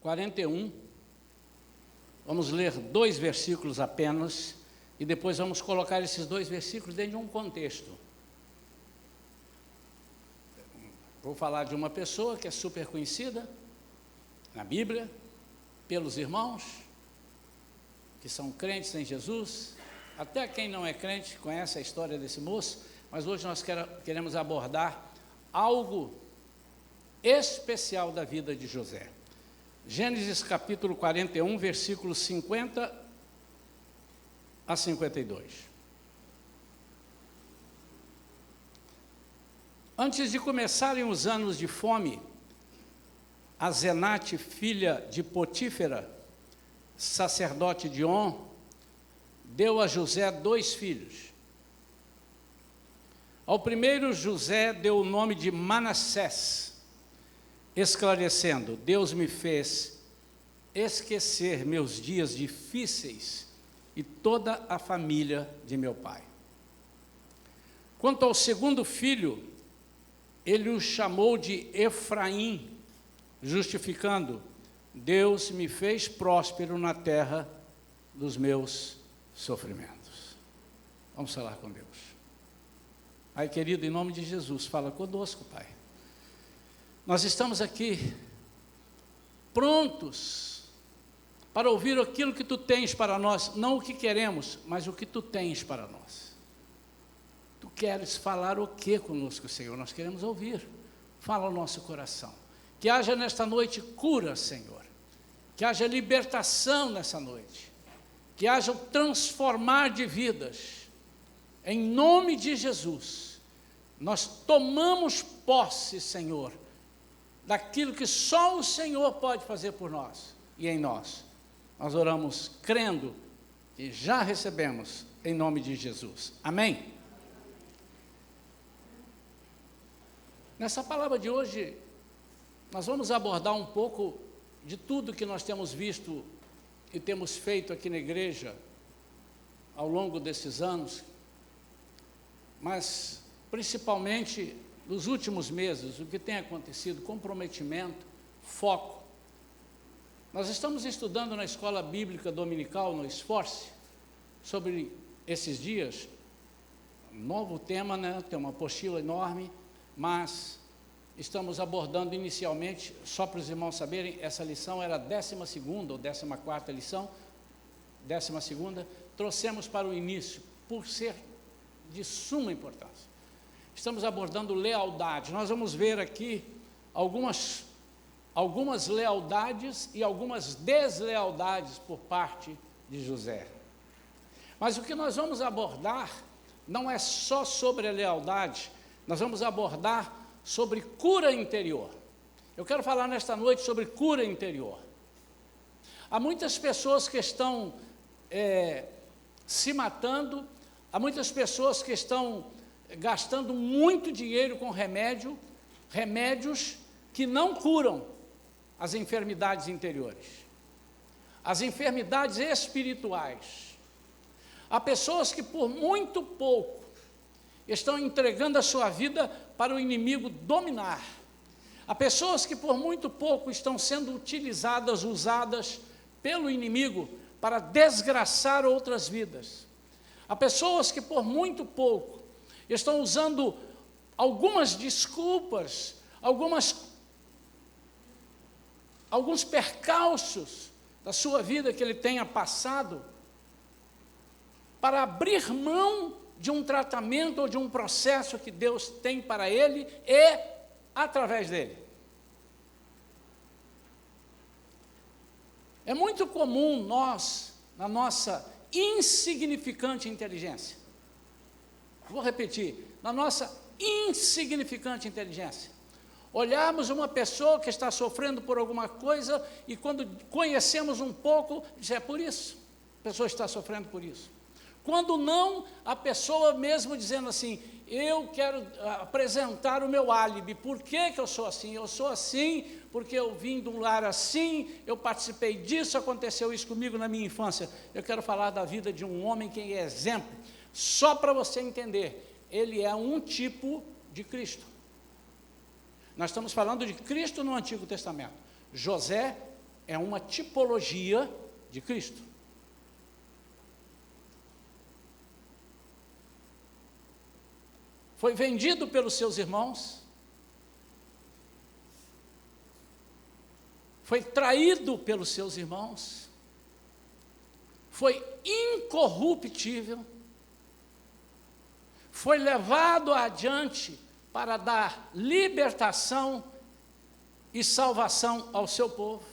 41. Vamos ler 2 versículos apenas, e depois vamos colocar esses 2 versículos dentro de um contexto. Vou falar de uma pessoa que é super conhecida na Bíblia, pelos irmãos, que são crentes em Jesus. Até quem não é crente conhece a história desse moço, mas hoje nós queremos abordar algo especial da vida de José. Gênesis capítulo 41, versículos 50 a 52. Antes de começarem os anos de fome, Azenate, filha de Potífera, sacerdote de On, deu a José 2 filhos. Ao primeiro, José deu o nome de Manassés, esclarecendo: Deus me fez esquecer meus dias difíceis e toda a família de meu pai. Quanto ao segundo filho, ele o chamou de Efraim, justificando: Deus me fez próspero na terra dos meus sofrimentos. Vamos falar com Deus. Pai querido, em nome de Jesus, fala conosco, Pai. Nós estamos aqui prontos para ouvir aquilo que Tu tens para nós, não o que queremos, mas o que Tu tens para nós. Tu queres falar o que conosco, Senhor? Nós queremos ouvir. Fala ao nosso coração. Que haja nesta noite cura, Senhor. Que haja libertação nessa noite. Que haja o transformar de vidas. Em nome de Jesus, nós tomamos posse, Senhor, daquilo que só o Senhor pode fazer por nós e em nós. Nós oramos crendo que já recebemos em nome de Jesus. Amém? Nessa palavra de hoje, nós vamos abordar um pouco de tudo que nós temos visto e temos feito aqui na igreja ao longo desses anos, mas principalmente nos últimos meses, o que tem acontecido: comprometimento, foco. Nós estamos estudando na escola bíblica dominical, no Esforce, sobre esses dias, um novo tema, né? Tem uma apostila enorme, mas estamos abordando inicialmente, só para os irmãos saberem, essa lição era a 12ª ou 14ª lição, 12ª, trouxemos para o início, por ser de suma importância. Estamos abordando lealdade. Nós vamos ver aqui algumas lealdades e algumas deslealdades por parte de José. Mas o que nós vamos abordar não é só sobre a lealdade, nós vamos abordar sobre cura interior. Eu quero falar nesta noite sobre cura interior. Há muitas pessoas que estão se matando, há muitas pessoas que estão gastando muito dinheiro com remédios que não curam as enfermidades interiores, as enfermidades espirituais. Há pessoas que por muito pouco estão entregando a sua vida para o inimigo dominar. Há pessoas que por muito pouco estão sendo usadas pelo inimigo para desgraçar outras vidas. Há pessoas que por muito pouco estão usando algumas desculpas, alguns percalços da sua vida que ele tenha passado, para abrir mão de um tratamento ou de um processo que Deus tem para ele e através dele. É muito comum nós, na nossa insignificante inteligência, vou repetir, na nossa insignificante inteligência, olharmos uma pessoa que está sofrendo por alguma coisa e quando conhecemos um pouco, dizer: é por isso, a pessoa está sofrendo por isso. Quando não, a pessoa mesmo dizendo assim: eu quero apresentar o meu álibi. Por que eu sou assim? Eu sou assim porque eu vim de um lar assim, eu participei disso, aconteceu isso comigo na minha infância. Eu quero falar da vida de um homem que é exemplo, só para você entender, ele é um tipo de Cristo. Nós estamos falando de Cristo no Antigo Testamento. José é uma tipologia de Cristo. Foi vendido pelos seus irmãos, foi traído pelos seus irmãos, foi incorruptível, foi levado adiante para dar libertação e salvação ao seu povo.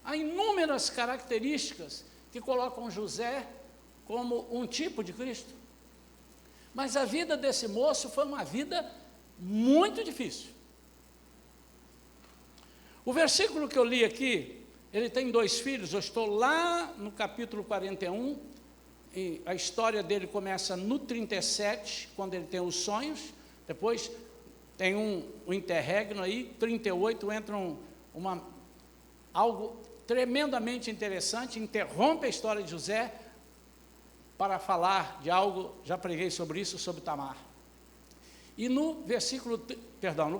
Há inúmeras características que colocam José como um tipo de Cristo. Mas a vida desse moço foi uma vida muito difícil. O versículo que eu li aqui, ele tem 2 filhos, eu estou lá no capítulo 41, e a história dele começa no 37, quando ele tem os sonhos, depois tem um interregno aí, 38 entra algo tremendamente interessante, interrompe a história de José, para falar de algo, já preguei sobre isso, sobre Tamar. E no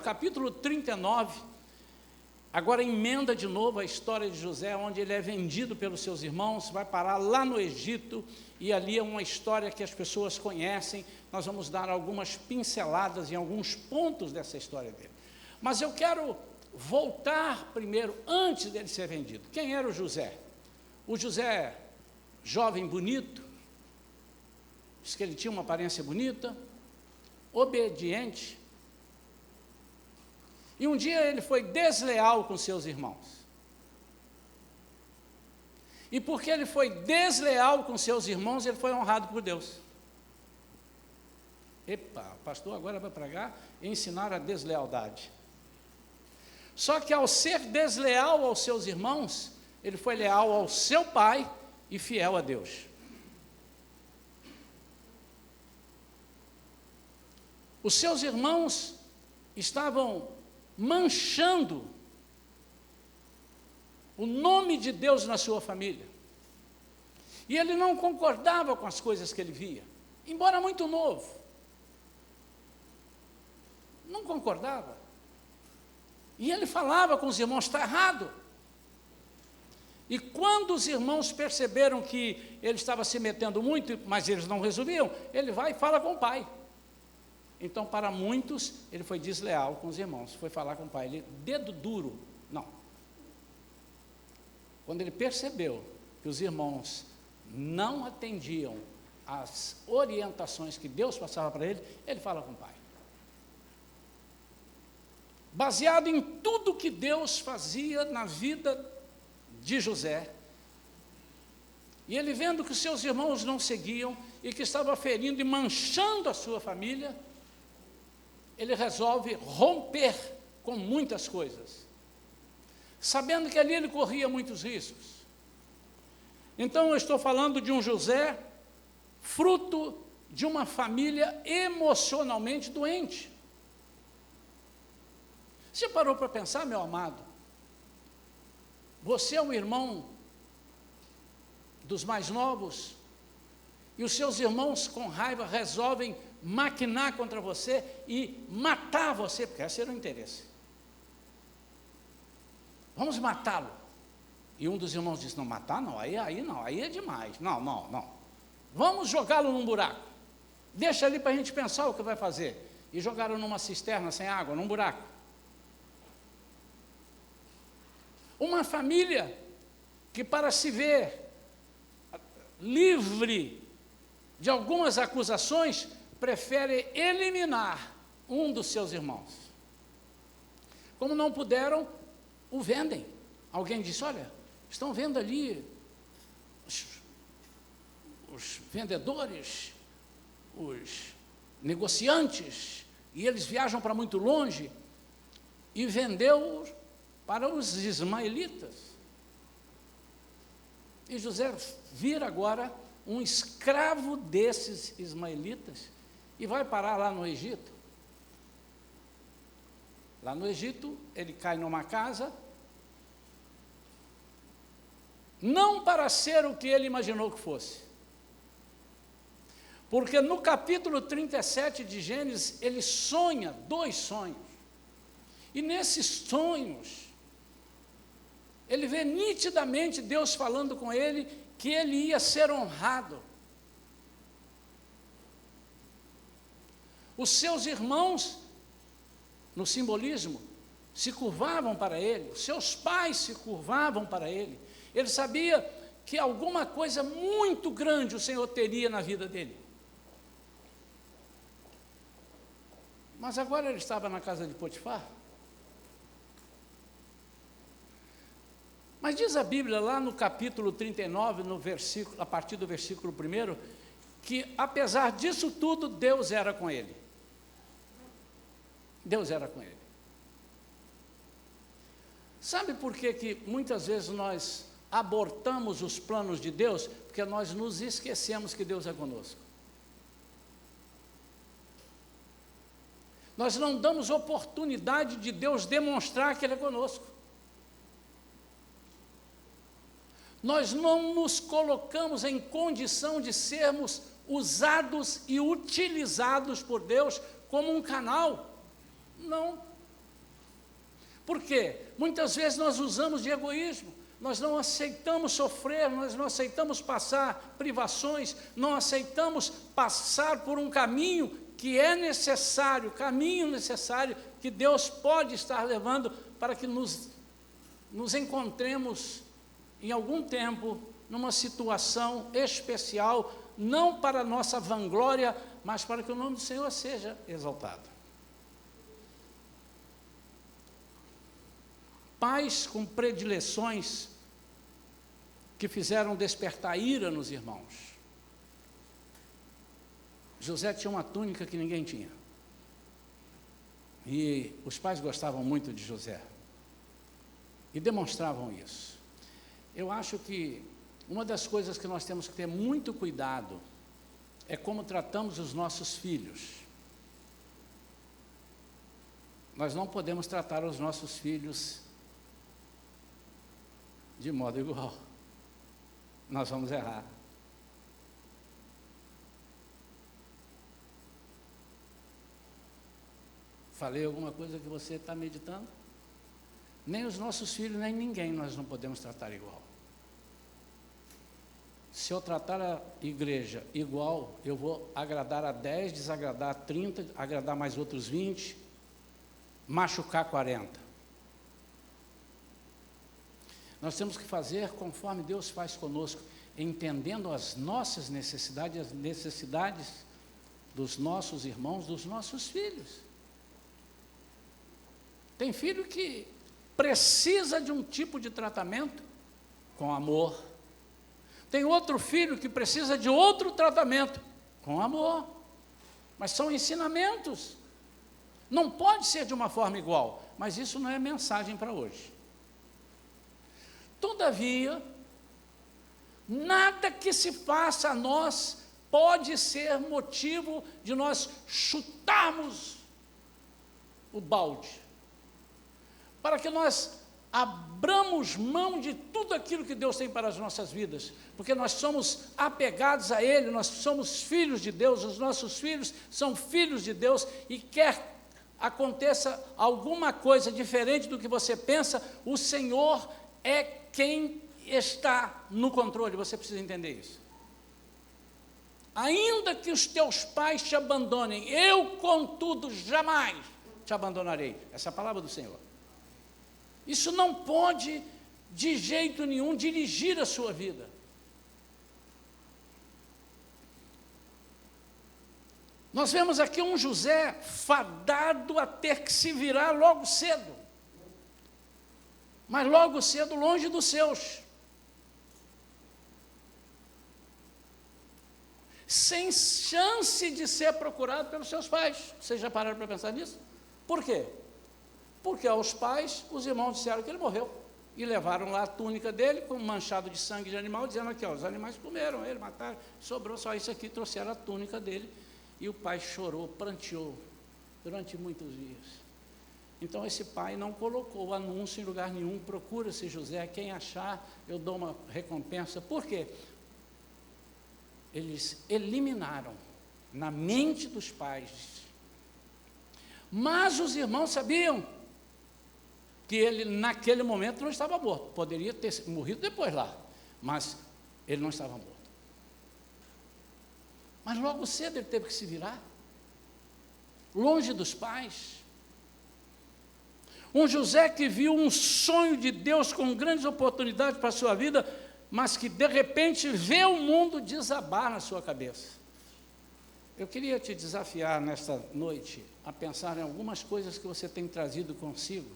capítulo 39, agora emenda de novo a história de José, onde ele é vendido pelos seus irmãos, vai parar lá no Egito, e ali é uma história que as pessoas conhecem. Nós vamos dar algumas pinceladas em alguns pontos dessa história dele. Mas eu quero voltar primeiro, antes dele ser vendido. Quem era o José? O José, jovem bonito, diz que ele tinha uma aparência bonita, obediente, e um dia ele foi desleal com seus irmãos. E porque ele foi desleal com seus irmãos, ele foi honrado por Deus. Epa, o pastor agora vai pregar e ensinar a deslealdade. Só que ao ser desleal aos seus irmãos, ele foi leal ao seu pai e fiel a Deus. Os seus irmãos estavam manchando o nome de Deus na sua família. E ele não concordava com as coisas que ele via, embora muito novo. Não concordava. E ele falava com os irmãos, está errado. E quando os irmãos perceberam que ele estava se metendo muito, mas eles não resolviam, ele vai e fala com o pai. Então, para muitos, ele foi desleal com os irmãos, foi falar com o pai, ele, dedo duro, não. Quando ele percebeu que os irmãos não atendiam às orientações que Deus passava para ele fala com o pai. Baseado em tudo que Deus fazia na vida de José, e ele vendo que os seus irmãos não seguiam, e que estava ferindo e manchando a sua família, ele resolve romper com muitas coisas, sabendo que ali ele corria muitos riscos. Então eu estou falando de um José, fruto de uma família emocionalmente doente. Você parou para pensar, meu amado? Você é um irmão dos mais novos, e os seus irmãos com raiva resolvem maquinar contra você e matar você, porque esse era o interesse. Vamos matá-lo. E um dos irmãos disse, não, matar não, aí não, aí é demais, não. Vamos jogá-lo num buraco, deixa ali para a gente pensar o que vai fazer. E jogaram numa cisterna sem água, num buraco. Uma família que, para se ver livre de algumas acusações, prefere eliminar um dos seus irmãos. Como não puderam, o vendem. Alguém disse, olha, estão vendo ali os vendedores, os negociantes, e eles viajam para muito longe, e vendeu para os ismaelitas. E José vira agora um escravo desses ismaelitas e vai parar lá no Egito. Lá no Egito, ele cai numa casa, não para ser o que ele imaginou que fosse. Porque no capítulo 37 de Gênesis, ele sonha 2 sonhos. E nesses sonhos, Ele vê nitidamente Deus falando com ele que ele ia ser honrado. Os seus irmãos, no simbolismo, se curvavam para ele, os seus pais se curvavam para ele. Ele sabia que alguma coisa muito grande o Senhor teria na vida dele. Mas agora ele estava na casa de Potifar. Mas diz a Bíblia lá no capítulo 39, a partir do versículo 1, que apesar disso tudo, Deus era com ele. Deus era com ele. Sabe por que muitas vezes nós abortamos os planos de Deus? Porque nós nos esquecemos que Deus é conosco. Nós não damos oportunidade de Deus demonstrar que Ele é conosco. Nós não nos colocamos em condição de sermos usados e utilizados por Deus como um canal. Não. Por quê? Muitas vezes nós usamos de egoísmo, nós não aceitamos sofrer, nós não aceitamos passar privações, não aceitamos passar por um caminho que é necessário, caminho necessário, que Deus pode estar levando para que nos encontremos em algum tempo numa situação especial, não para a nossa vanglória, mas para que o nome do Senhor seja exaltado. Pais com predileções que fizeram despertar ira nos irmãos. José tinha uma túnica que ninguém tinha. E os pais gostavam muito de José. E demonstravam isso. Eu acho que uma das coisas que nós temos que ter muito cuidado é como tratamos os nossos filhos. Nós não podemos tratar os nossos filhos de modo igual. Nós vamos errar. Falei alguma coisa que você está meditando? Nem os nossos filhos, nem ninguém nós não podemos tratar igual. Se eu tratar a igreja igual, eu vou agradar a 10, desagradar a 30, agradar mais outros 20, machucar 40. Nós temos que fazer conforme Deus faz conosco, entendendo as nossas necessidades, as necessidades dos nossos irmãos, dos nossos filhos. Tem filho que precisa de um tipo de tratamento com amor. Tem outro filho que precisa de outro tratamento com amor. Mas são ensinamentos. Não pode ser de uma forma igual, mas isso não é mensagem para hoje. Todavia, nada que se faça a nós pode ser motivo de nós chutarmos o balde, para que nós abramos mão de tudo aquilo que Deus tem para as nossas vidas, porque nós somos apegados a Ele, nós somos filhos de Deus, os nossos filhos são filhos de Deus, e quer aconteça alguma coisa diferente do que você pensa, o Senhor é quem está no controle, você precisa entender isso. Ainda que os teus pais te abandonem, eu, contudo, jamais te abandonarei. Essa é a palavra do Senhor. Isso não pode, de jeito nenhum, dirigir a sua vida. Nós vemos aqui um José fadado a ter que se virar logo cedo. Mas logo cedo longe dos seus. Sem chance de ser procurado pelos seus pais. Vocês já pararam para pensar nisso? Por quê? Porque aos pais, os irmãos disseram que ele morreu. E levaram lá a túnica dele, com um manchado de sangue de animal, dizendo aqui, ó, os animais comeram ele, mataram, sobrou só isso aqui, trouxeram a túnica dele. E o pai chorou, pranteou, durante muitos dias. Então esse pai não colocou o anúncio em lugar nenhum, procura-se José, quem achar, eu dou uma recompensa. Por quê? Eles eliminaram na mente dos pais. Mas os irmãos sabiam que ele, naquele momento, não estava morto. Poderia ter morrido depois lá, mas ele não estava morto. Mas logo cedo ele teve que se virar, longe dos pais. Um José que viu um sonho de Deus com grandes oportunidades para a sua vida, mas que de repente vê o mundo desabar na sua cabeça. Eu queria te desafiar nesta noite a pensar em algumas coisas que você tem trazido consigo.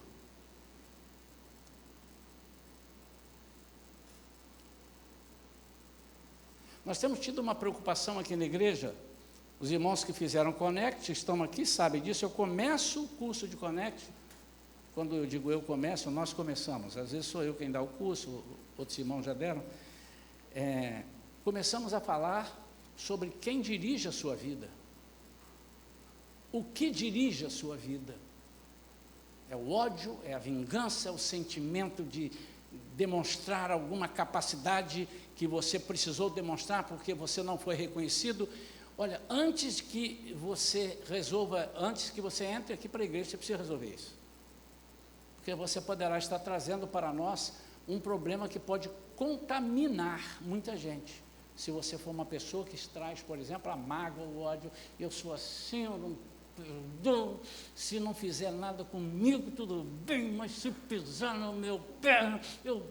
Nós temos tido uma preocupação aqui na igreja. Os irmãos que fizeram Connect estão aqui, sabem disso. Eu começo o curso de Connect. Quando eu digo eu começo, nós começamos. Às vezes sou eu quem dá o curso, outros irmãos já deram. Começamos a falar sobre quem dirige a sua vida. O que dirige a sua vida? É o ódio, é a vingança, é o sentimento de demonstrar alguma capacidade que você precisou demonstrar porque você não foi reconhecido. Olha, antes que você entre aqui para a igreja, você precisa resolver isso. Porque você poderá estar trazendo para nós um problema que pode contaminar muita gente. Se você for uma pessoa que traz, por exemplo, a mágoa, o ódio, eu sou assim, eu não perdoo, se não fizer nada comigo, tudo bem, mas se pisar no meu pé, eu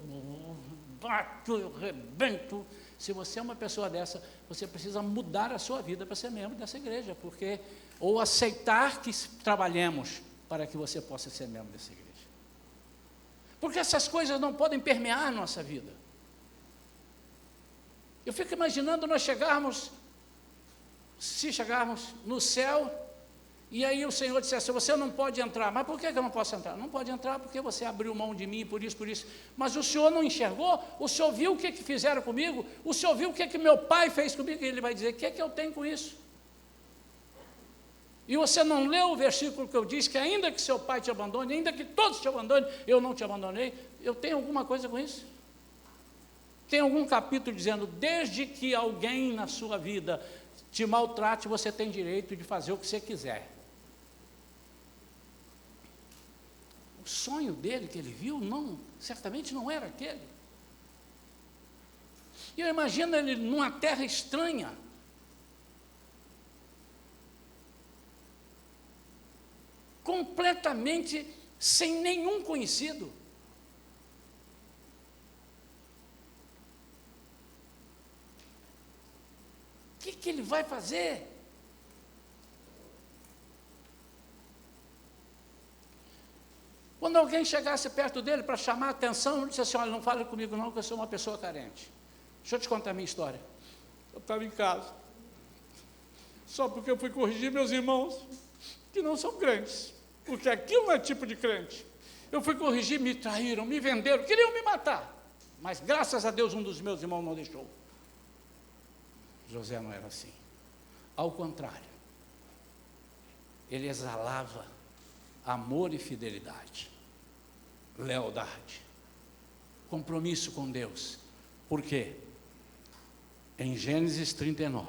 bato, eu rebento. Se você é uma pessoa dessa, você precisa mudar a sua vida para ser membro dessa igreja, ou aceitar que trabalhemos para que você possa ser membro dessa igreja. Porque essas coisas não podem permear a nossa vida. Eu fico imaginando nós se chegarmos no céu, e aí o Senhor dissesse, você não pode entrar. Mas por que eu não posso entrar? Não pode entrar porque você abriu mão de mim, por isso. Mas o Senhor não enxergou? O Senhor viu o que fizeram comigo? O Senhor viu o que meu pai fez comigo? E ele vai dizer, o que eu tenho com isso? E você não leu o versículo que eu disse, que ainda que seu pai te abandone, ainda que todos te abandonem, eu não te abandonei. Eu tenho alguma coisa com isso? Tem algum capítulo dizendo, desde que alguém na sua vida te maltrate, você tem direito de fazer o que você quiser. O sonho dele que ele viu, certamente não era aquele. E eu imagino ele numa terra estranha, completamente sem nenhum conhecido. O que ele vai fazer? Quando alguém chegasse perto dele para chamar a atenção, ele disse assim, olha, não fale comigo não, que eu sou uma pessoa carente. Deixa eu te contar a minha história. Eu estava em casa, só porque eu fui corrigir meus irmãos, que não são crentes, porque aquilo não é tipo de crente. Eu fui corrigir, me traíram, me venderam, queriam me matar, mas graças a Deus um dos meus irmãos não deixou. José não era assim, ao contrário, ele exalava amor e fidelidade, lealdade, compromisso com Deus. Por quê? Em Gênesis 39,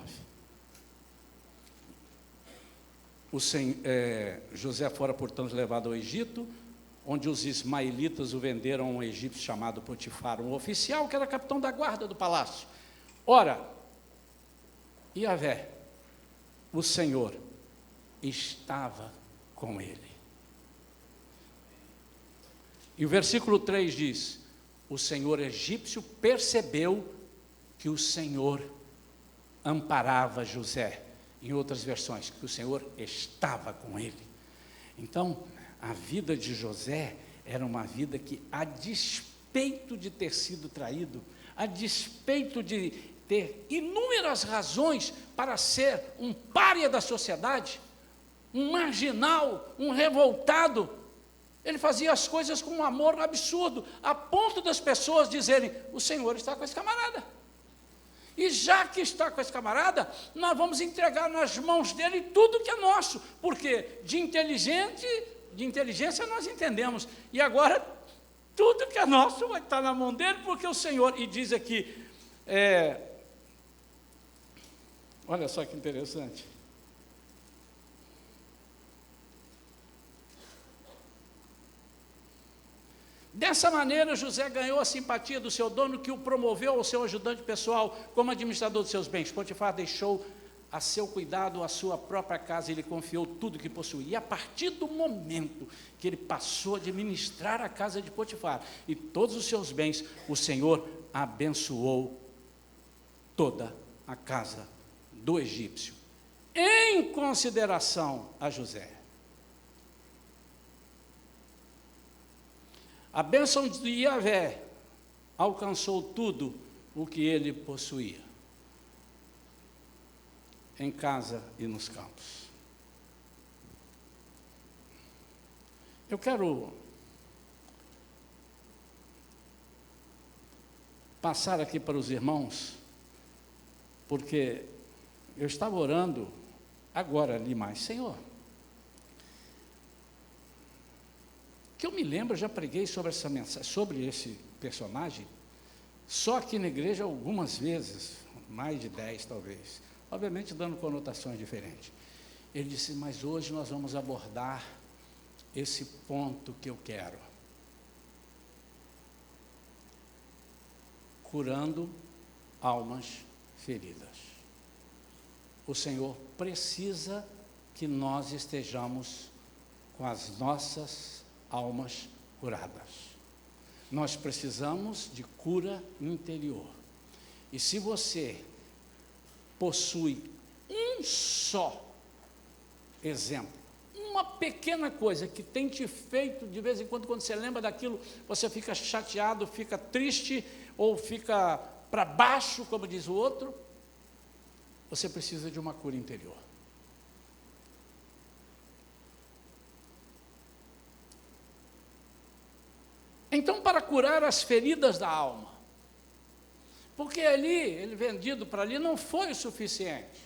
José fora, portanto, levado ao Egito, onde os ismaelitas o venderam a um egípcio chamado Potifar, um oficial que era capitão da guarda do palácio. Ora, Yahvé, o Senhor, estava com ele. E o versículo 3 diz, o senhor egípcio percebeu que o Senhor amparava José. Em outras versões, que o Senhor estava com ele. Então, a vida de José era uma vida que, a despeito de ter sido traído, a despeito de ter inúmeras razões para ser um pária da sociedade, um marginal, um revoltado, ele fazia as coisas com um amor absurdo, a ponto das pessoas dizerem, o Senhor está com esse camarada. E já que está com esse camarada, nós vamos entregar nas mãos dele tudo que é nosso, porque de inteligência nós entendemos, e agora tudo que é nosso vai estar na mão dele, porque o Senhor, e diz aqui, olha só que interessante, Dessa maneira, José ganhou a simpatia do seu dono, que o promoveu ao seu ajudante pessoal como administrador de seus bens. Potifar deixou a seu cuidado a sua própria casa e lhe confiou tudo que possuía. E a partir do momento que ele passou a administrar a casa de Potifar e todos os seus bens, o Senhor abençoou toda a casa do egípcio, em consideração a José. A bênção de Yahvé alcançou tudo o que ele possuía, em casa e nos campos. Eu quero passar aqui para os irmãos, porque eu estava orando agora ali mais, Senhor, que eu me lembro, eu já preguei sobre essa mensagem, sobre esse personagem, só aqui na igreja algumas vezes, mais de 10 talvez, obviamente dando conotações diferentes. Ele disse, mas hoje nós vamos abordar esse ponto que eu quero. Curando almas feridas. O Senhor precisa que nós estejamos com as nossas almas curadas. Nós precisamos de cura interior. E se você possui um só exemplo, uma pequena coisa que tem te feito, de vez em quando você lembra daquilo, você fica chateado, fica triste, ou fica para baixo, como diz o outro, você precisa de uma cura interior. Então, para curar as feridas da alma, porque ali, ele vendido para ali, não foi o suficiente.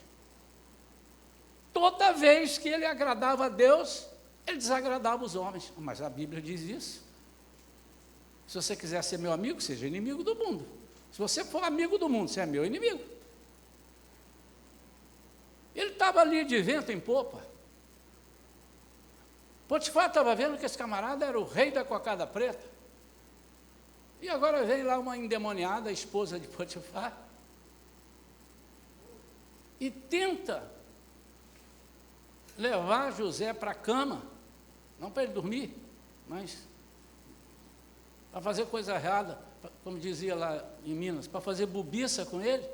Toda vez que ele agradava a Deus, ele desagradava os homens. Mas a Bíblia diz isso. Se você quiser ser meu amigo, seja inimigo do mundo. Se você for amigo do mundo, você é meu inimigo. Ele estava ali de vento em popa. Potifar estava vendo que esse camarada era o rei da cocada preta. E agora vem lá uma endemoniada, a esposa de Potifar, e tenta levar José para a cama, não para ele dormir, mas para fazer coisa errada, como dizia lá em Minas, para fazer bobiça com ele.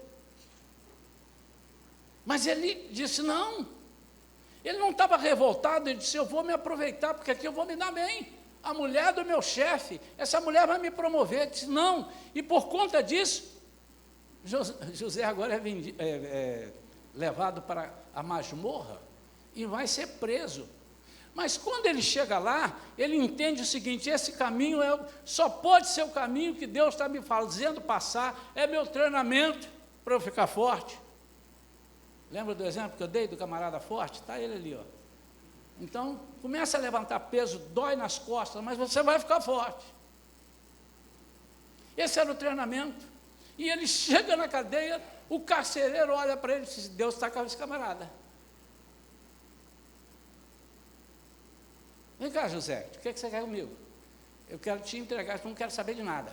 Mas ele disse não, ele não estava revoltado, ele disse, eu vou me aproveitar, porque aqui eu vou me dar bem. A mulher do meu chefe, essa mulher vai me promover. Disse, não, e por conta disso, José agora é levado para a masmorra e vai ser preso. Mas quando ele chega lá, ele entende o seguinte, esse caminho só pode ser o caminho que Deus está me fazendo passar, é meu treinamento para eu ficar forte. Lembra do exemplo que eu dei do camarada forte? Está ele ali, ó. Então, começa a levantar peso, dói nas costas, mas você vai ficar forte. Esse era o treinamento. E ele chega na cadeia, o carcereiro olha para ele e diz, Deus está com esse camarada. Vem cá, José, o que você quer comigo? Eu quero te entregar, eu não quero saber de nada.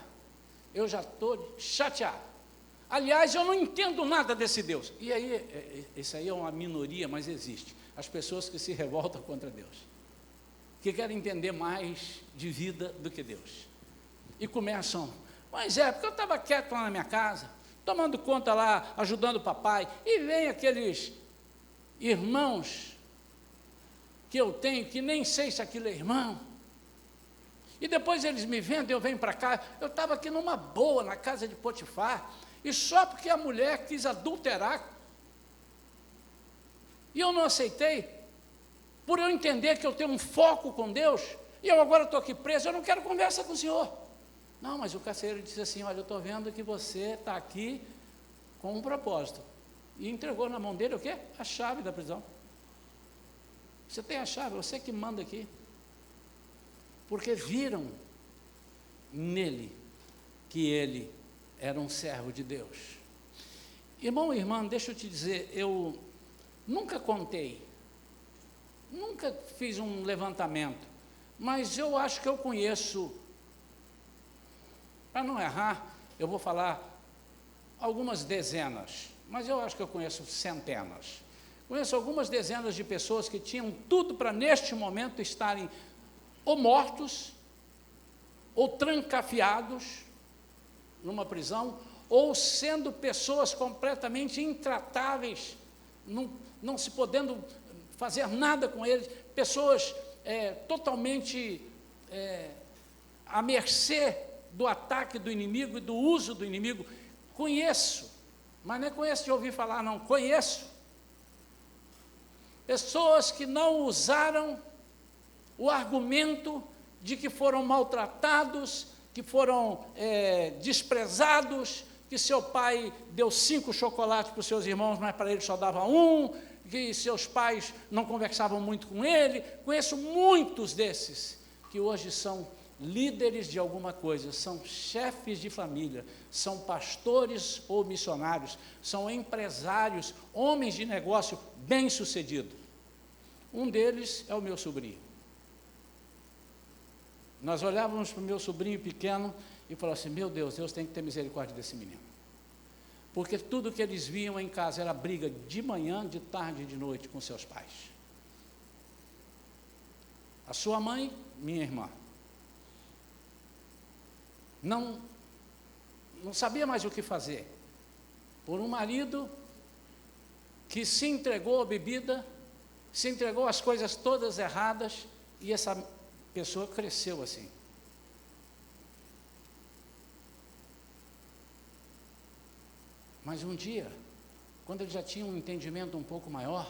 Eu já estou chateado. Aliás, eu não entendo nada desse Deus. E aí, isso aí é uma minoria, mas existe. As pessoas que se revoltam contra Deus, que querem entender mais de vida do que Deus. E começam, mas porque eu estava quieto lá na minha casa, tomando conta lá, ajudando o papai, e vem aqueles irmãos que eu tenho, que nem sei se aquilo é irmão, e depois eles me vendem, eu venho para cá, eu estava aqui numa boa, na casa de Potifar, e só porque a mulher quis adulterar, e eu não aceitei, por eu entender que eu tenho um foco com Deus, e eu agora estou aqui preso, eu não quero conversa com o senhor. Não, mas o carcereiro disse assim, olha, eu estou vendo que você está aqui com um propósito. E entregou na mão dele o quê? A chave da prisão. Você tem a chave, você que manda aqui. Porque viram nele que ele era um servo de Deus. Irmão e irmã, deixa eu te dizer, eu nunca contei, nunca fiz um levantamento, mas eu acho que eu conheço Para não errar, eu vou falar algumas dezenas, mas eu acho que eu conheço centenas. Conheço algumas dezenas de pessoas que tinham tudo para, neste momento, estarem ou mortos, ou trancafiados numa prisão, ou sendo pessoas completamente intratáveis, não se podendo fazer nada com eles, pessoas totalmente à mercê do ataque do inimigo e do uso do inimigo. Conheço, mas não é conheço de ouvir falar, não, conheço. Pessoas que não usaram o argumento de que foram maltratados, que foram desprezados, que seu pai deu 5 chocolates para os seus irmãos, mas para ele só dava 1, que seus pais não conversavam muito com ele. Conheço muitos desses que hoje são líderes de alguma coisa, são chefes de família, são pastores ou missionários, são empresários, homens de negócio bem-sucedidos. Um deles é o meu sobrinho. Nós olhávamos para o meu sobrinho pequeno e falávamos assim: meu Deus, Deus tem que ter misericórdia desse menino. Porque tudo que eles viam em casa era briga de manhã, de tarde e de noite com seus pais. A sua mãe, minha irmã, não sabia mais o que fazer, por um marido que se entregou à bebida, se entregou às coisas todas erradas, e essa pessoa cresceu assim. Mas um dia, quando ele já tinha um entendimento um pouco maior,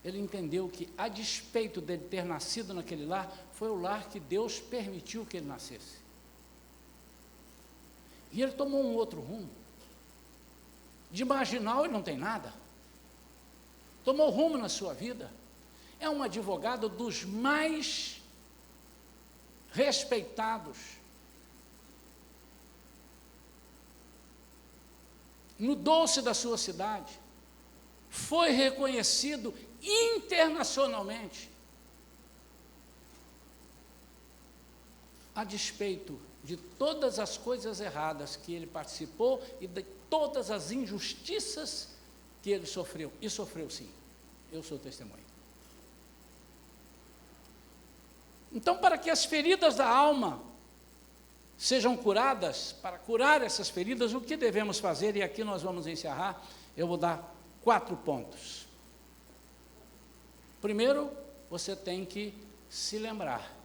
ele entendeu que, a despeito dele ter nascido naquele lar, foi o lar que Deus permitiu que ele nascesse. E ele tomou um outro rumo. De marginal ele não tem nada. Tomou rumo na sua vida. É um advogado dos mais respeitados. Mudou-se da sua cidade. Foi reconhecido internacionalmente. A despeito de todas as coisas erradas que ele participou e de todas as injustiças que ele sofreu, e sofreu sim, eu sou testemunha. Então, para que as feridas da alma sejam curadas, para curar essas feridas, o que devemos fazer? E aqui nós vamos encerrar, eu vou dar 4 pontos. Primeiro, você tem que se lembrar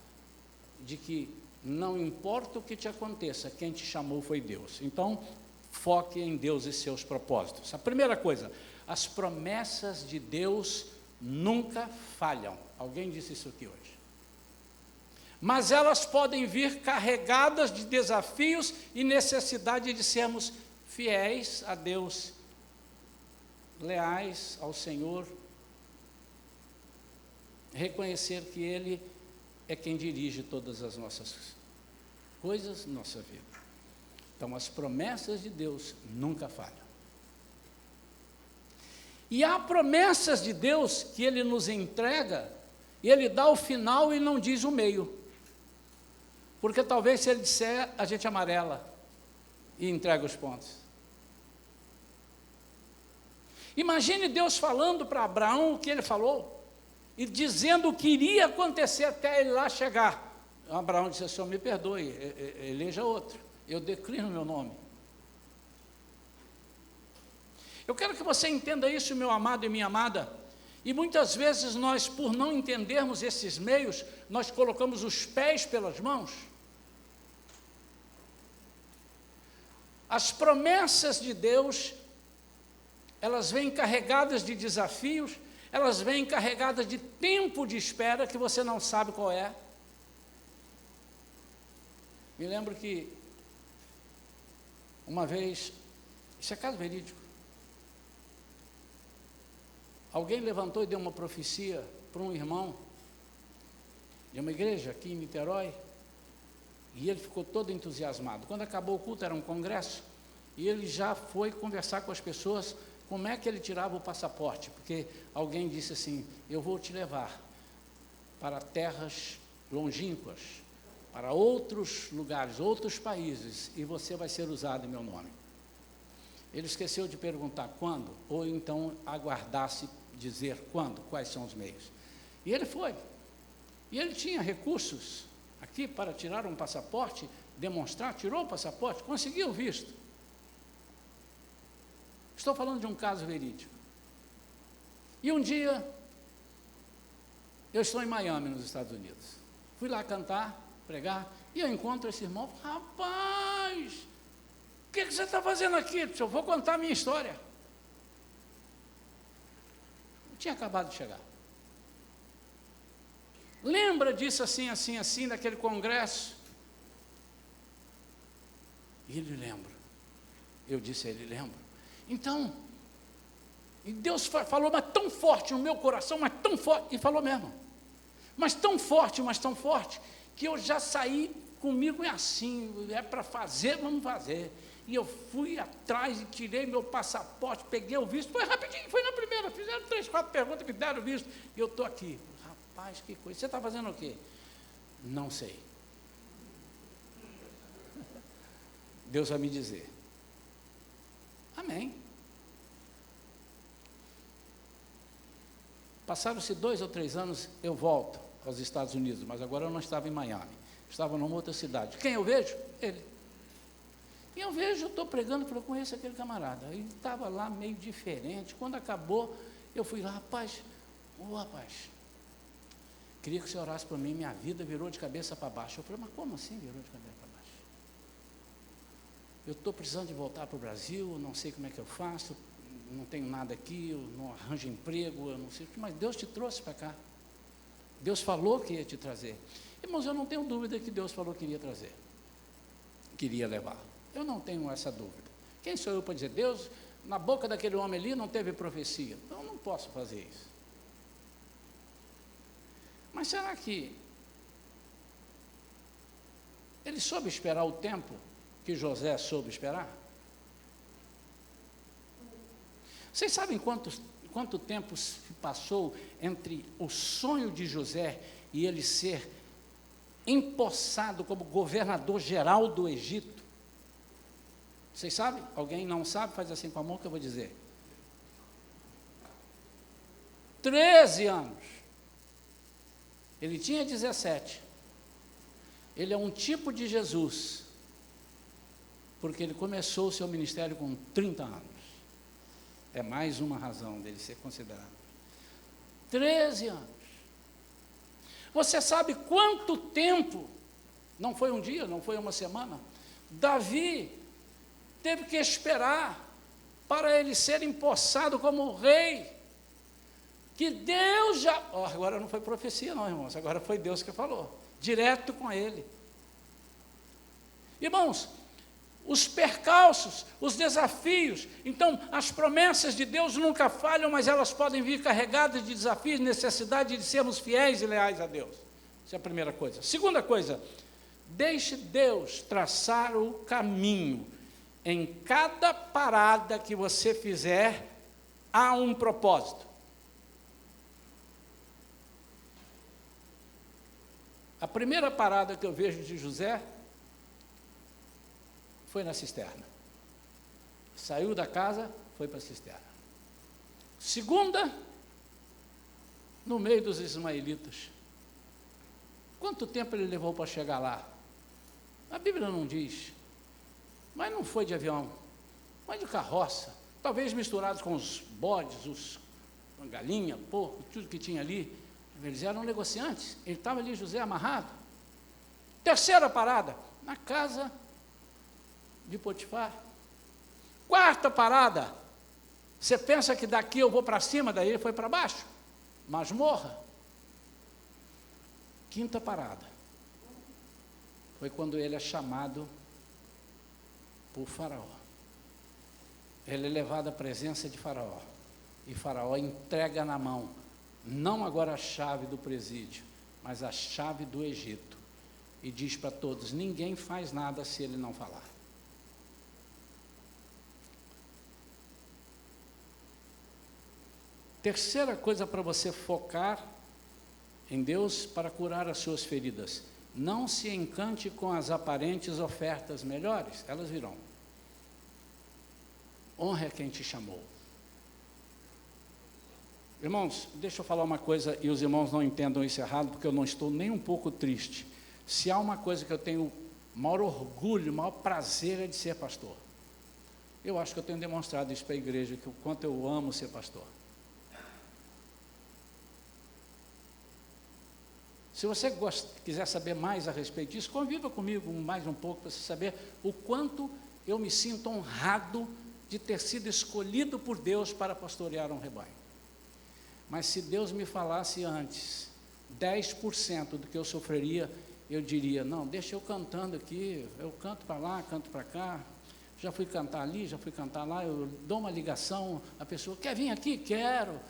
de que não importa o que te aconteça, quem te chamou foi Deus. Então, foque em Deus e seus propósitos. A primeira coisa, as promessas de Deus nunca falham. Alguém disse isso aqui hoje. Mas elas podem vir carregadas de desafios e necessidade de sermos fiéis a Deus, leais ao Senhor, reconhecer que Ele é quem dirige todas as nossas coisas, nossa vida. Então, as promessas de Deus nunca falham. E há promessas de Deus que Ele nos entrega, e Ele dá o final e não diz o meio. Porque talvez se Ele disser, a gente amarela e entrega os pontos. Imagine Deus falando para Abraão o que Ele falou, e dizendo o que iria acontecer até ele lá chegar. Abraão disse: Senhor, me perdoe, eleja outro, eu declino meu nome. Eu quero que você entenda isso, meu amado e minha amada, e muitas vezes nós, por não entendermos esses meios, nós colocamos os pés pelas mãos. As promessas de Deus, elas vêm carregadas de desafios, elas vêm carregadas de tempo de espera que você não sabe qual é. Me lembro que, uma vez, isso é caso verídico, alguém levantou e deu uma profecia para um irmão de uma igreja aqui em Niterói, e ele ficou todo entusiasmado. Quando acabou o culto, era um congresso, e ele já foi conversar com as pessoas como é que ele tirava o passaporte, porque alguém disse assim: eu vou te levar para terras longínquas, para outros lugares, outros países, e você vai ser usado em meu nome. Ele esqueceu de perguntar quando, ou então aguardasse dizer quando, quais são os meios. E ele foi. E ele tinha recursos aqui para tirar um passaporte, demonstrar, tirou o passaporte, conseguiu o visto. Estou falando de um caso verídico. E um dia, eu estou em Miami, nos Estados Unidos. Fui lá cantar, pregar, e eu encontro esse irmão. Rapaz, o que você está fazendo aqui? Eu vou contar a minha história. Eu tinha acabado de chegar. Lembra disso assim, assim, assim, daquele congresso? E ele lembra. Eu disse a ele, lembra. Então, e Deus falou, mas tão forte no meu coração, mas tão forte, e falou mesmo. Mas tão forte, que eu já saí comigo, é assim, é para fazer, vamos fazer. E eu fui atrás e tirei meu passaporte, peguei o visto, foi rapidinho, foi na primeira, fizeram 3, 4 perguntas, me deram o visto, e eu estou aqui. Rapaz, que coisa, você está fazendo o quê? Não sei. Deus vai me dizer. Amém. Passaram-se 2 ou 3 anos, eu volto aos Estados Unidos, mas agora eu não estava em Miami, estava numa outra cidade. Quem eu vejo? Ele. E eu vejo, eu estou pregando, eu conheço aquele camarada. Ele estava lá meio diferente. Quando acabou, eu fui lá, rapaz, queria que você orasse por mim, minha vida virou de cabeça para baixo. Eu falei, mas como assim virou de cabeça para baixo? Eu estou precisando de voltar para o Brasil, não sei como é que eu faço, não tenho nada aqui, eu não arranjo emprego, eu não sei o que, mas Deus te trouxe para cá. Deus falou que ia te trazer. Irmãos, eu não tenho dúvida que Deus falou que iria trazer, queria levar. Eu não tenho essa dúvida. Quem sou eu para dizer, Deus, na boca daquele homem ali não teve profecia? Então, eu não posso fazer isso. Mas será que ele soube esperar o tempo que José soube esperar? Vocês sabem quanto tempo se passou entre o sonho de José e ele ser empossado como governador geral do Egito? Vocês sabem? Alguém não sabe? Faz assim com a mão que eu vou dizer. 13 anos. Ele tinha 17. Ele é um tipo de Jesus, porque ele começou o seu ministério com 30 anos. É mais uma razão dele ser considerado. 13 anos. Você sabe quanto tempo, não foi um dia, não foi uma semana, Davi teve que esperar para ele ser empossado como rei, que Deus já... agora não foi profecia não, irmãos, agora foi Deus que falou, direto com ele. Irmãos, os percalços, os desafios, então as promessas de Deus nunca falham, mas elas podem vir carregadas de desafios, necessidade de sermos fiéis e leais a Deus. Essa é a primeira coisa. Segunda coisa, deixe Deus traçar o caminho. Em cada parada que você fizer, há um propósito. A primeira parada que eu vejo de José foi na cisterna. Saiu da casa, foi para a cisterna. Segunda, no meio dos ismaelitas. Quanto tempo ele levou para chegar lá? A Bíblia não diz, mas não foi de avião, mas de carroça, talvez misturados com os bodes, a galinha, porco, tudo que tinha ali. Eles eram negociantes, ele estava ali, José, amarrado. Terceira parada, na casa de Potifar. Quarta parada, você pensa que daqui eu vou para cima, daí ele foi para baixo, masmorra. Quinta parada, foi quando ele é chamado por Faraó. Ele é levado à presença de Faraó, e Faraó entrega na mão, não agora a chave do presídio, mas a chave do Egito, e diz para todos, ninguém faz nada se ele não falar. Terceira coisa para você focar em Deus para curar as suas feridas, Não se encante com as aparentes ofertas melhores, elas virão. Honre a quem te chamou. Irmãos, deixa eu falar uma coisa, e os irmãos não entendam isso errado, porque eu não estou nem um pouco triste. Se há uma coisa que eu tenho maior orgulho, maior prazer é de ser pastor. Eu acho que eu tenho demonstrado isso para a igreja, que o quanto eu amo ser pastor. Se você quiser saber mais a respeito disso, conviva comigo mais um pouco para você saber o quanto eu me sinto honrado de ter sido escolhido por Deus para pastorear um rebanho. Mas se Deus me falasse antes 10% do que eu sofreria, eu diria, não, deixa eu cantando aqui, eu canto para lá, canto para cá, já fui cantar ali, já fui cantar lá, eu dou uma ligação, a pessoa, quer vir aqui? Quero.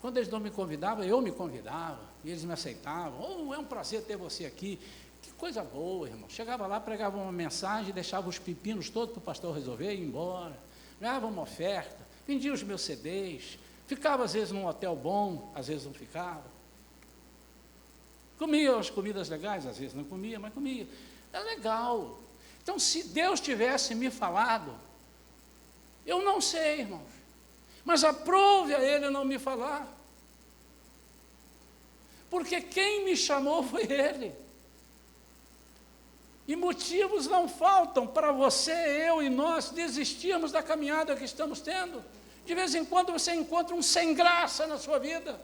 Quando eles não me convidavam, eu me convidava, e eles me aceitavam, é um prazer ter você aqui, que coisa boa, irmão. Chegava lá, pregava uma mensagem, deixava os pepinos todos para o pastor resolver e ir embora, ganhava uma oferta, vendia os meus CDs, ficava às vezes num hotel bom, às vezes não ficava, comia as comidas legais, às vezes não comia, mas comia, é legal. Então, se Deus tivesse me falado, eu não sei, irmãos, mas aprove a Ele não me falar, porque quem me chamou foi Ele, e motivos não faltam para você, eu e nós desistirmos da caminhada que estamos tendo. De vez em quando você encontra um sem graça na sua vida,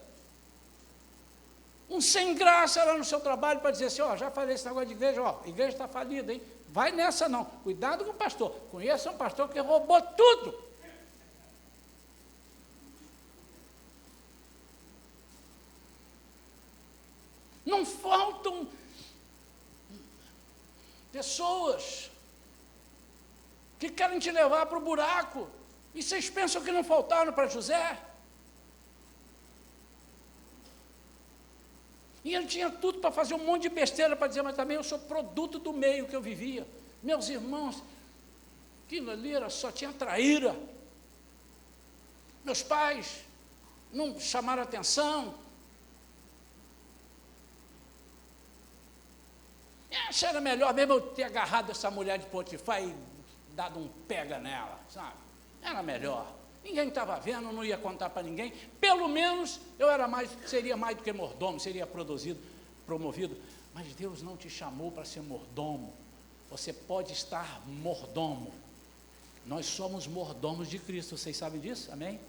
um sem graça lá no seu trabalho para dizer assim, já falei esse negócio de igreja, a igreja está falida, hein? Vai nessa não, cuidado com o pastor, conheça um pastor que roubou tudo. Não faltam pessoas que querem te levar para o buraco, e vocês pensam que não faltaram para José? E ele tinha tudo para fazer um monte de besteira, para dizer, mas também eu sou produto do meio que eu vivia. Meus irmãos, aquilo ali só tinha traíra. Meus pais não chamaram atenção. Acho que era melhor mesmo eu ter agarrado essa mulher de Potifar e dado um pega nela, sabe? Era melhor. Ninguém estava vendo, não ia contar para ninguém. Pelo menos eu seria mais do que mordomo, seria promovido. Mas Deus não te chamou para ser mordomo. Você pode estar mordomo. Nós somos mordomos de Cristo, vocês sabem disso? Amém?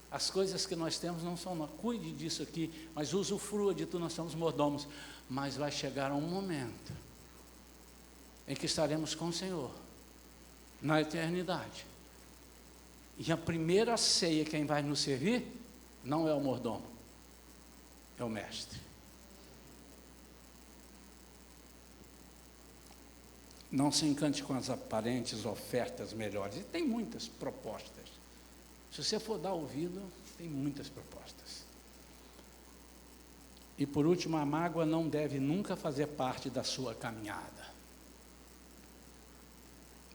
As coisas que nós temos não são, cuide disso aqui, mas usufrua de tudo, nós somos mordomos. Mas vai chegar um momento em que estaremos com o Senhor na eternidade, e a primeira ceia quem vai nos servir não é o mordomo, é o mestre. Não se encante com as aparentes ofertas melhores, e tem muitas propostas, se você for dar ouvido, tem muitas propostas. E por último, a mágoa não deve nunca fazer parte da sua caminhada.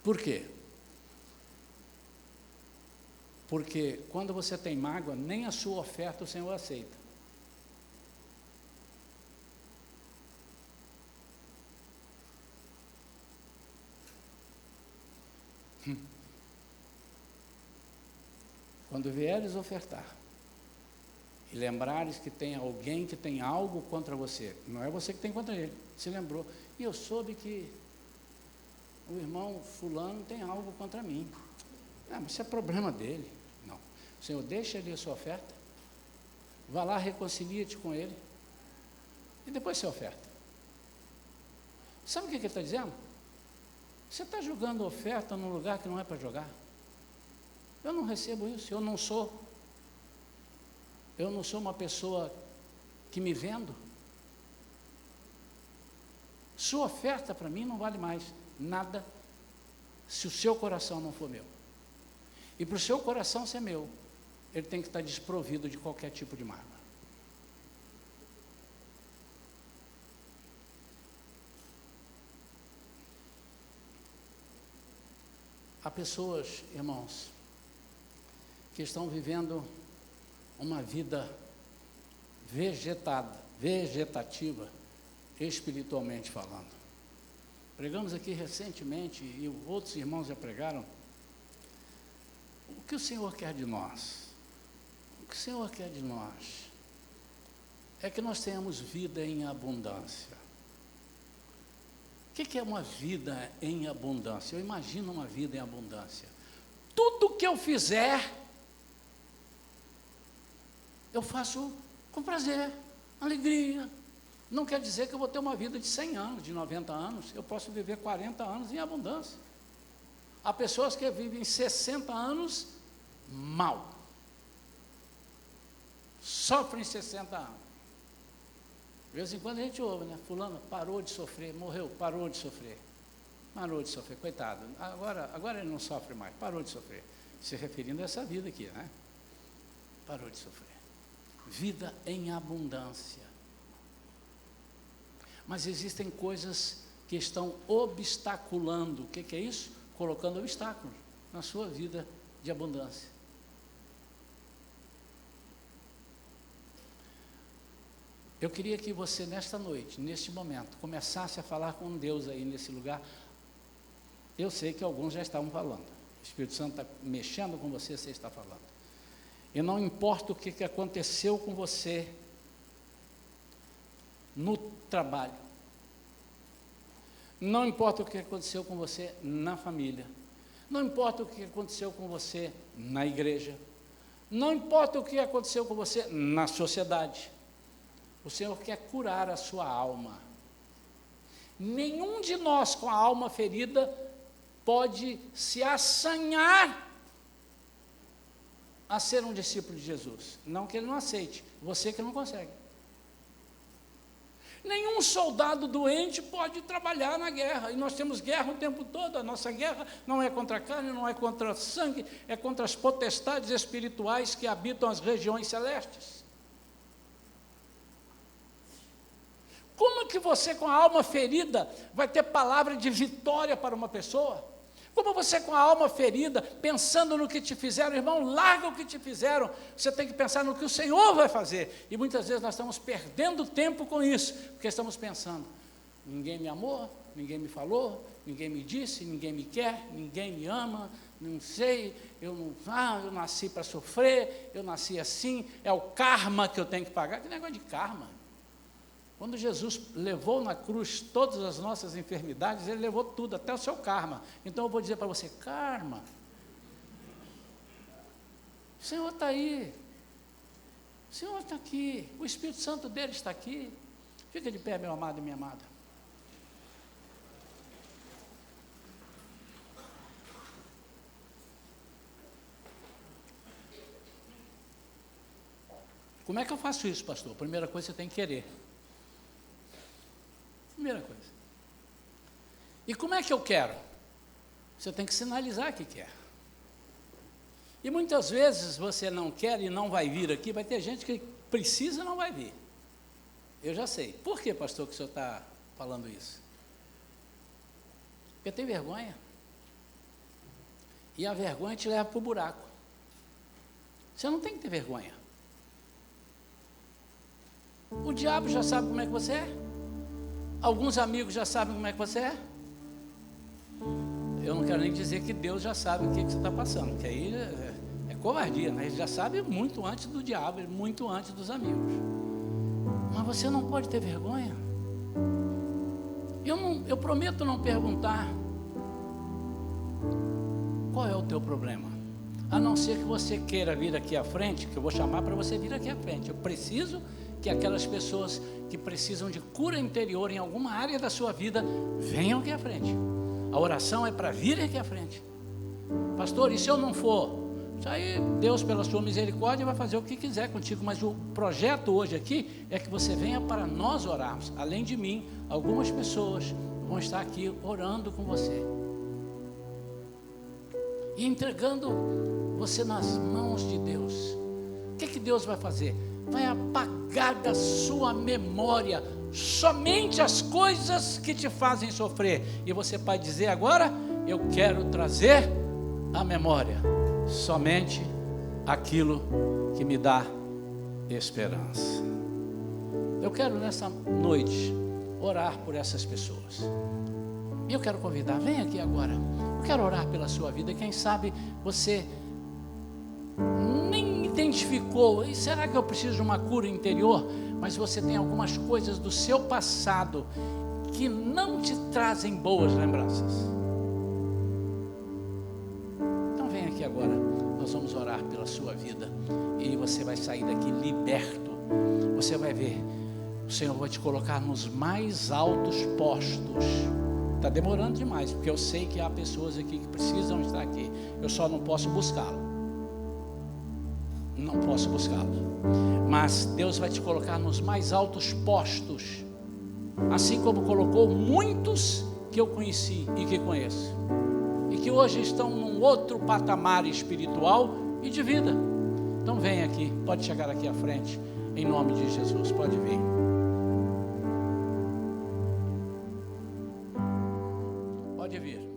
Por quê? Porque quando você tem mágoa, nem a sua oferta o Senhor aceita. Quando vieres ofertar, e lembrares que tem alguém que tem algo contra você, não é você que tem contra ele, se lembrou, e eu soube que o irmão fulano tem algo contra mim. Mas isso é problema dele. Não. Senhor, deixa ali a sua oferta, vá lá, reconcilia-te com ele, e depois você oferta. Sabe o que ele está dizendo? Você está jogando oferta num lugar que não é para jogar. Eu não recebo isso, eu não sou uma pessoa que me vendo. Sua oferta para mim não vale mais nada se o seu coração não for meu. E para o seu coração ser meu, ele tem que estar desprovido de qualquer tipo de mágoa. Há pessoas, irmãos, que estão vivendo uma vida vegetada, vegetativa, espiritualmente falando. Pregamos aqui recentemente, e outros irmãos já pregaram, o que o Senhor quer de nós? O que o Senhor quer de nós é que nós tenhamos vida em abundância. O que é uma vida em abundância? Eu imagino uma vida em abundância. Tudo que eu fizer, eu faço com prazer, alegria. Não quer dizer que eu vou ter uma vida de 100 anos, de 90 anos. Eu posso viver 40 anos em abundância. Há pessoas que vivem 60 anos mal. Sofrem 60 anos. De vez em quando a gente ouve, né? Fulano parou de sofrer, morreu, parou de sofrer. Parou de sofrer, coitado. Agora ele não sofre mais, parou de sofrer. Se referindo a essa vida aqui, né? Parou de sofrer. Vida em abundância. Mas existem coisas que estão obstaculando. O que é isso? Colocando obstáculos na sua vida de abundância. Eu queria que você, nesta noite, neste momento, começasse a falar com Deus aí nesse lugar. Eu sei que alguns já estavam falando. O Espírito Santo está mexendo com você, você está falando. E não importa o que aconteceu com você no trabalho. Não importa o que aconteceu com você na família. Não importa o que aconteceu com você na igreja. Não importa o que aconteceu com você na sociedade. O Senhor quer curar a sua alma. Nenhum de nós com a alma ferida pode se assanhar a ser um discípulo de Jesus. Não que ele não aceite, você que não consegue. Nenhum soldado doente pode trabalhar na guerra, e nós temos guerra o tempo todo. A nossa guerra não é contra a carne, não é contra o sangue, é contra as potestades espirituais que habitam as regiões celestes. Como que você com a alma ferida vai ter palavra de vitória para uma pessoa? Como você com a alma ferida, pensando no que te fizeram, irmão, larga o que te fizeram, você tem que pensar no que o Senhor vai fazer. E muitas vezes nós estamos perdendo tempo com isso, porque estamos pensando, ninguém me amou, ninguém me falou, ninguém me disse, ninguém me quer, ninguém me ama, não sei, eu nasci para sofrer, eu nasci assim, é o karma que eu tenho que pagar. Que negócio de karma? Quando Jesus levou na cruz todas as nossas enfermidades, Ele levou tudo, até o seu karma. Então eu vou dizer para você, karma, o Senhor está aí, o Senhor está aqui, o Espírito Santo dele está aqui. Fica de pé, meu amado e minha amada. Como é que eu faço isso, pastor? Primeira coisa, você tem que querer. Primeira coisa. E como é que eu quero? Você tem que sinalizar que quer. E muitas vezes você não quer e não vai vir aqui, vai ter gente que precisa e não vai vir. Eu já sei. Por que, pastor, que o senhor está falando isso? Porque tem vergonha. E a vergonha te leva para o buraco. Você não tem que ter vergonha. O diabo já sabe como é que você é. Alguns amigos já sabem como é que você é. Eu não quero nem dizer que Deus já sabe o que você está passando, que aí é covardia, né? Ele já sabe muito antes do diabo, muito antes dos amigos. Mas você não pode ter vergonha. Eu prometo não perguntar qual é o teu problema, a não ser que você queira vir aqui à frente, que eu vou chamar para você vir aqui à frente. Eu preciso que aquelas pessoas que precisam de cura interior em alguma área da sua vida, venham aqui à frente. A oração é para vir aqui à frente. Pastor, e se eu não for? Isso aí, Deus, pela sua misericórdia, vai fazer o que quiser contigo, mas o projeto hoje aqui é que você venha para nós orarmos. Além de mim, algumas pessoas vão estar aqui orando com você e entregando você nas mãos de Deus. O que Deus vai fazer? Vai apagar da sua memória somente as coisas que te fazem sofrer, e você vai dizer agora, eu quero trazer à memória somente aquilo que me dá esperança. Eu quero nessa noite orar por essas pessoas. E eu quero convidar, vem aqui agora. Eu quero orar pela sua vida. Quem sabe você nem identificou, e será que eu preciso de uma cura interior? Mas você tem algumas coisas do seu passado que não te trazem boas lembranças. Então vem aqui agora, nós vamos orar pela sua vida, e você vai sair daqui liberto. Você vai ver, o Senhor vai te colocar nos mais altos postos. Está demorando demais, porque eu sei que há pessoas aqui que precisam estar aqui. Eu só não posso buscá-lo. Não posso buscá-lo. Mas Deus vai te colocar nos mais altos postos, assim como colocou muitos que eu conheci e que conheço, e que hoje estão num outro patamar espiritual e de vida. Então vem aqui, pode chegar aqui à frente, em nome de Jesus, pode vir. Pode vir.